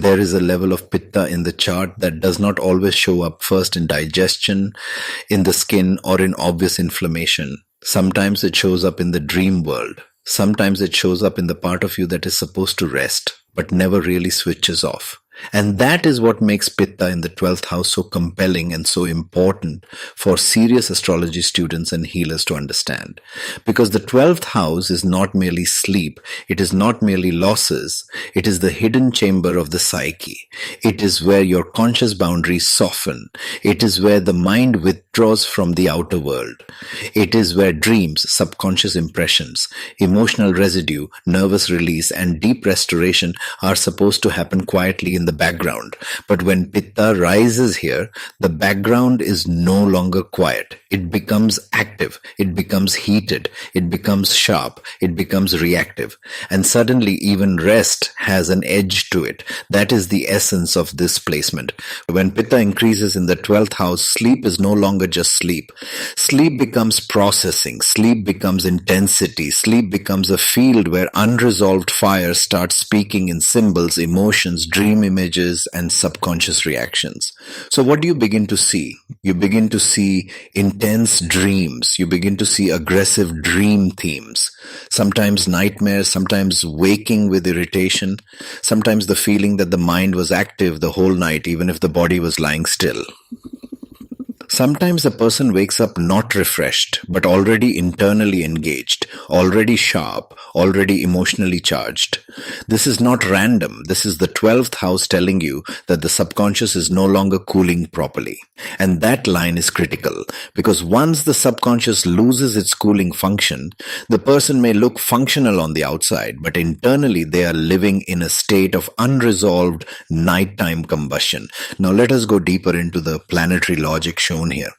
there is a level of Pitta in the chart that does not always show up first in digestion, in the skin, or in obvious inflammation. Sometimes it shows up in the dream world. Sometimes it shows up in the part of you that is supposed to rest, but never really switches off. And that is what makes Pitta in the 12th house so compelling and so important for serious astrology students and healers to understand. Because the 12th house is not merely sleep, it is not merely losses, it is the hidden chamber of the psyche. It is where your conscious boundaries soften. It is where the mind withdraws from the outer world. It is where dreams, subconscious impressions, emotional residue, nervous release, and deep restoration are supposed to happen quietly in the background. But when Pitta rises here, the background is no longer quiet. It becomes active. It becomes heated. It becomes sharp. It becomes reactive. And suddenly even rest has an edge to it. That is the essence of this placement. When Pitta increases in the 12th house, sleep is no longer just sleep. Sleep becomes processing. Sleep becomes intensity. Sleep becomes a field where unresolved fire starts speaking in symbols, emotions, dream images, and subconscious reactions. So what do you begin to see? You begin to see intense dreams. You begin to see aggressive dream themes. Sometimes nightmares, sometimes waking with irritation, sometimes the feeling that the mind was active the whole night even if the body was lying still. Sometimes a person wakes up not refreshed, but already internally engaged, already sharp, already emotionally charged. This is not random. This is the 12th house telling you that the subconscious is no longer cooling properly. And that line is critical because once the subconscious loses its cooling function, the person may look functional on the outside, but internally they are living in a state of unresolved nighttime combustion. Now let us go deeper into the planetary logic shown here.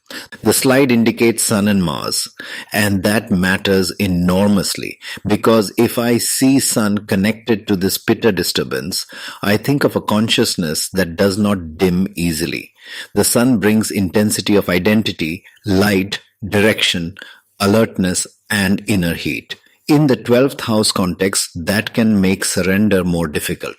The slide indicates Sun and Mars, and that matters enormously because if I see Sun connected to this Pitta disturbance, I think of a consciousness that does not dim easily. The Sun brings intensity of identity, light, direction, alertness, and inner heat. In the 12th house context, that can make surrender more difficult.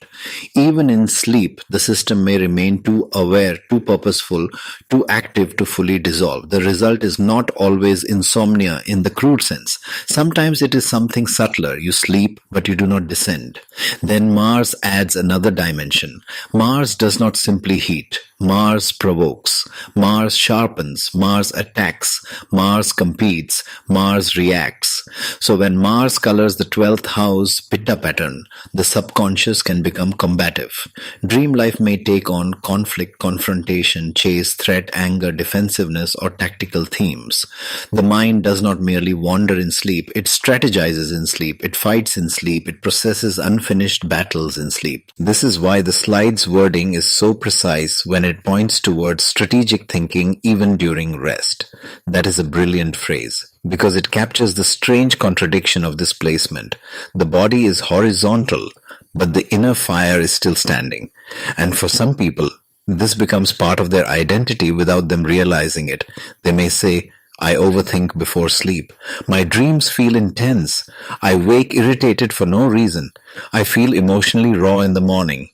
Even in sleep, the system may remain too aware, too purposeful, too active to fully dissolve. The result is not always insomnia in the crude sense. Sometimes it is something subtler. You sleep, but you do not descend. Then Mars adds another dimension. Mars does not simply heat. Mars provokes, Mars sharpens, Mars attacks, Mars competes, Mars reacts. So when Mars colors the 12th house Pitta pattern, the subconscious can become combative. Dream life may take on conflict, confrontation, chase, threat, anger, defensiveness, or tactical themes. The mind does not merely wander in sleep, it strategizes in sleep, it fights in sleep, it processes unfinished battles in sleep. This is why the slide's wording is so precise when it points towards strategic thinking even during rest. That is a brilliant phrase because it captures the strange contradiction of this placement. The body is horizontal, but the inner fire is still standing. And for some people, this becomes part of their identity without them realizing it. They may say, I overthink before sleep. My dreams feel intense. I wake irritated for no reason. I feel emotionally raw in the morning.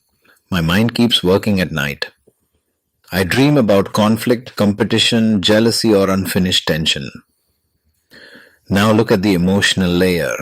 My mind keeps working at night. I dream about conflict, competition, jealousy, or unfinished tension. Now look at the emotional layer.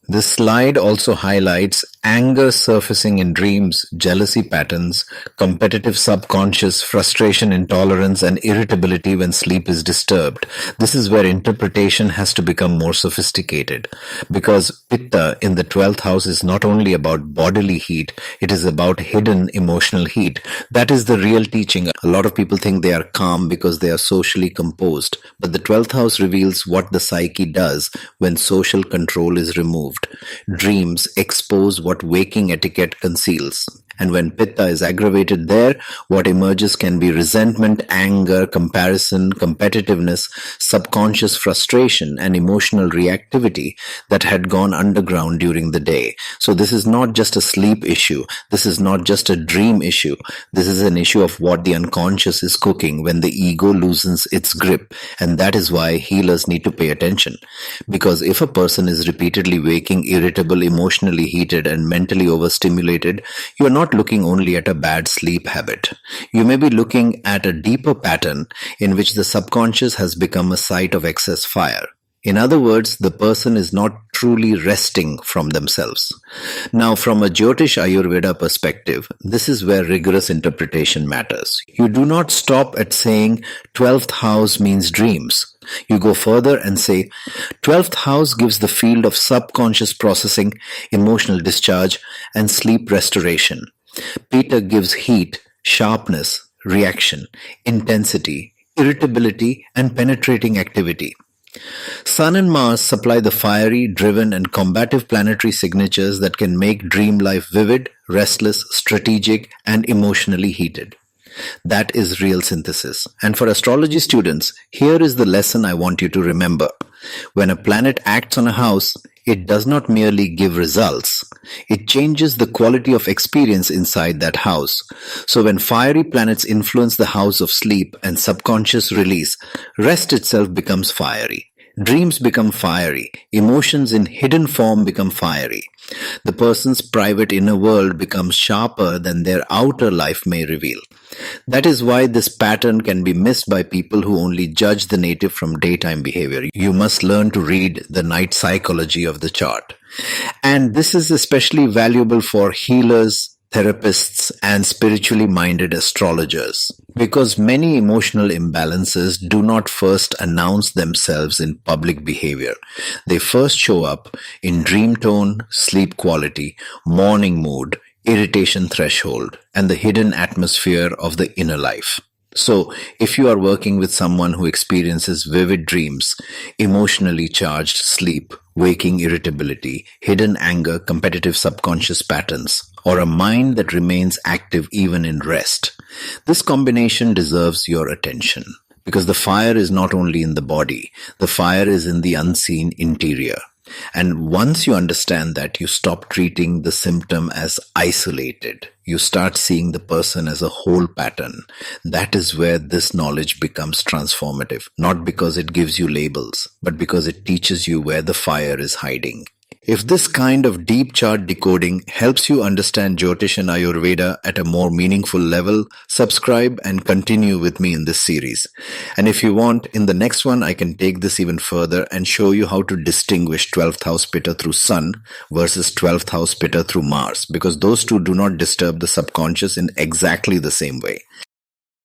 This slide also highlights anger surfacing in dreams, jealousy patterns, competitive subconscious, frustration, intolerance, and irritability when sleep is disturbed. This is where interpretation has to become more sophisticated because Pitta in the 12th house is not only about bodily heat, it is about hidden emotional heat. That is the real teaching. A lot of people think they are calm because they are socially composed, but the 12th house reveals what the psyche does when social control is removed. Dreams expose what waking etiquette conceals. And when Pitta is aggravated there, what emerges can be resentment, anger, comparison, competitiveness, subconscious frustration, and emotional reactivity that had gone underground during the day. So this is not just a sleep issue. This is not just a dream issue. This is an issue of what the unconscious is cooking when the ego loosens its grip. And that is why healers need to pay attention. Because if a person is repeatedly waking irritable, emotionally heated, and mentally overstimulated, you are not not looking only at a bad sleep habit. You may be looking at a deeper pattern in which the subconscious has become a site of excess fire. In other words, the person is not truly resting from themselves. Now, from a Jyotish Ayurveda perspective, this is where rigorous interpretation matters. You do not stop at saying 12th house means dreams. You go further and say 12th house gives the field of subconscious processing, emotional discharge, and sleep restoration. Pitta gives heat, sharpness, reaction, intensity, irritability, and penetrating activity. Sun and Mars supply the fiery, driven, and combative planetary signatures that can make dream life vivid, restless, strategic, and emotionally heated. That is real synthesis. And for astrology students, here is the lesson I want you to remember. When a planet acts on a house, it does not merely give results. It changes the quality of experience inside that house. So when fiery planets influence the house of sleep and subconscious release, rest itself becomes fiery. Dreams become fiery. Emotions in hidden form become fiery. The person's private inner world becomes sharper than their outer life may reveal. That is why this pattern can be missed by people who only judge the native from daytime behavior. You must learn to read the night psychology of the chart. And this is especially valuable for healers, therapists, and spiritually minded astrologers, because many emotional imbalances do not first announce themselves in public behavior. They first show up in dream tone, sleep quality, morning mood, irritation threshold, and the hidden atmosphere of the inner life. So, if you are working with someone who experiences vivid dreams, emotionally charged sleep, waking irritability, hidden anger, competitive subconscious patterns, or a mind that remains active even in rest, this combination deserves your attention. Because the fire is not only in the body, the fire is in the unseen interior. And once you understand that, you stop treating the symptom as isolated. You start seeing the person as a whole pattern. That is where this knowledge becomes transformative. Not because it gives you labels, but because it teaches you where the fire is hiding. If this kind of deep chart decoding helps you understand Jyotish and Ayurveda at a more meaningful level, subscribe and continue with me in this series. And if you want, in the next one, I can take this even further and show you how to distinguish 12th house Pitta through Sun versus 12th house Pitta through Mars, because those two do not disturb the subconscious in exactly the same way.